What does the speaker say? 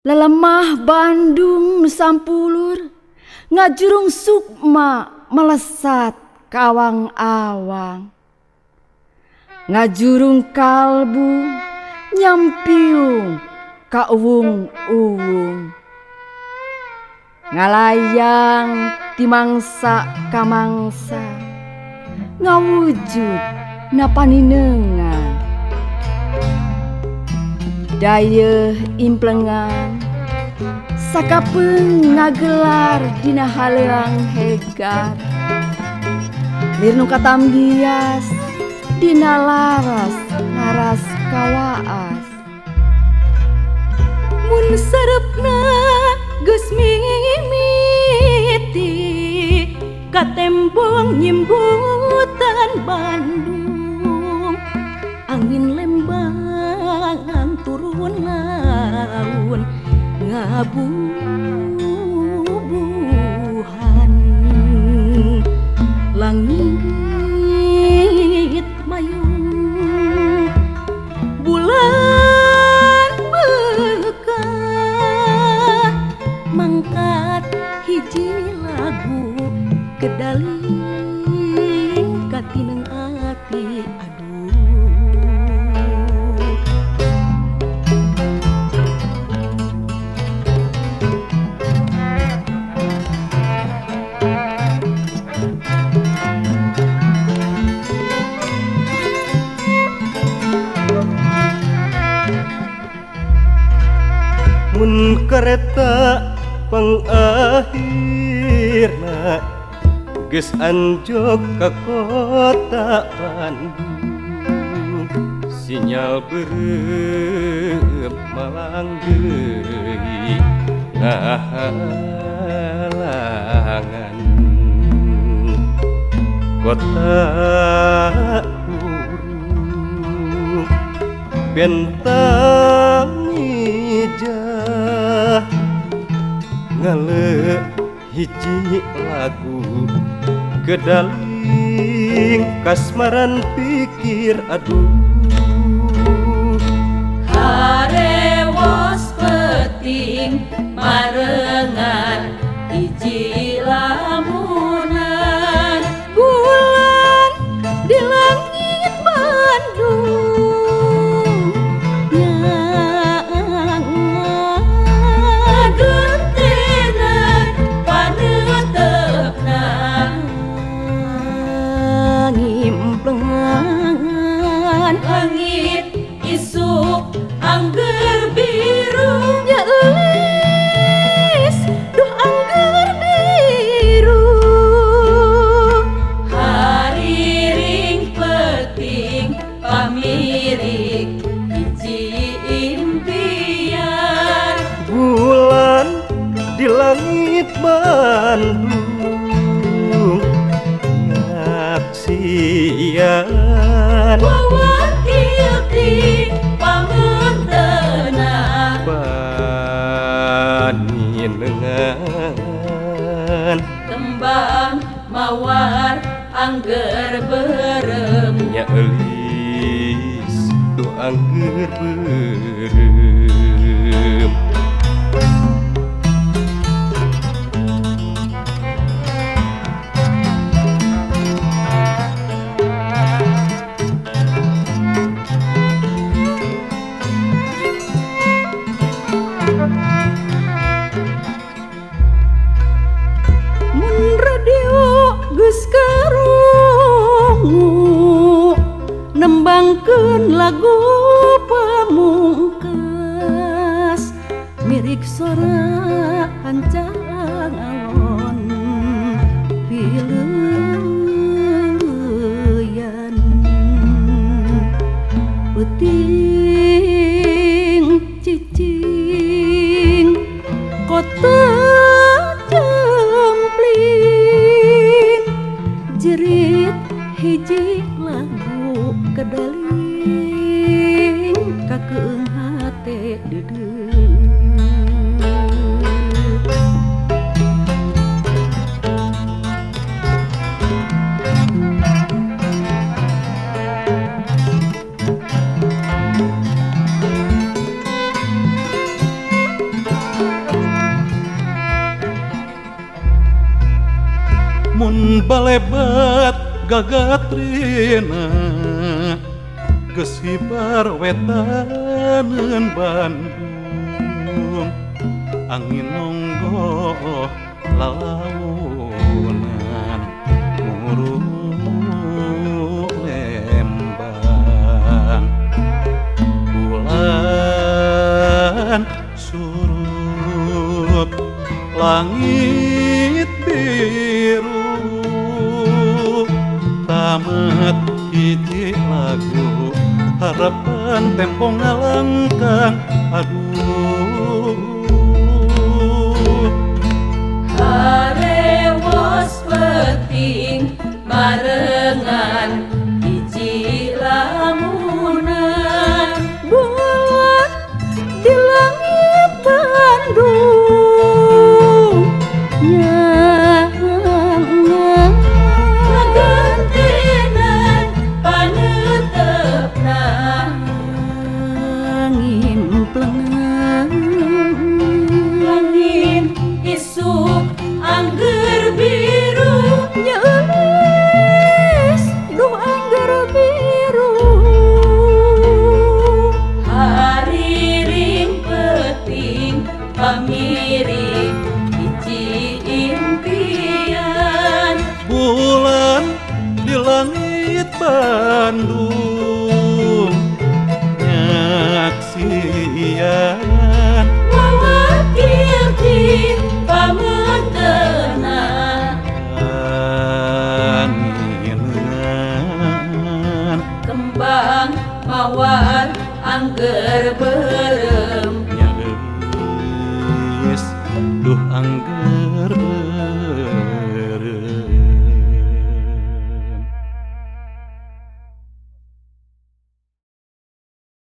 Lelemah Bandung Nusampulur, ngajurung sukma melesat kawang awang. Ngajurung kalbu nyampiung ka uwung-uwung. Ngalayang timangsa ka mangsa, ngawujud napaninengan. Dayeuh implengan sakapeung ngagelar dina haleang hegar. Lirnu katambias dina laras kawaas. Mun sarepna geus mimiti ka tembong nyimbutan Bandung. Angin lembang turun laun ngabubuhan. Langit mayung bulan bekah mangkat hiji lagu kedaling katineng ati. Mun kereta pangakhirna geus anjog ka kota Bandung. Sinyal beureum malang deui ngahalangan. Kota urung bentang ngale hiji lagu kedaling kasmaran pikir aduh. Harewos peting marengan hiji lamunan Bulan di langit Bandung langit isuk angger biru ya eulis duh angger biru. hariring peting pamirik hiji impian. Bulan di langit Bandung nyaksian Wawakil di pangeunteuna paninengan tembang mawar angger berem. nya eulis tuh angger berem. Geus karungu nembangkeun lagu pamungkas mirik sora hancang alon pileuyan. Peuting cicing kota jerit hiji lagu kedaling kakeung hate deudeuh. balebat gagatrina gesibar wetaneun Bandung angin nonggo lalaunan murung Lembang bulan surut langit biru tamat hiji lagu harapan tempo ngalangkang aduh Harewos peting barengan hiji lamunan bulan di langit Bandung ngagantenan panetepna ngimplengan langit isuk angger biru nyelis duh angger biru hariring peting pamiring hiji impian bulan di langit Bandung nyaksian mawakil di pamentena anginan kembang mawar angger berem nyageus duh angger berem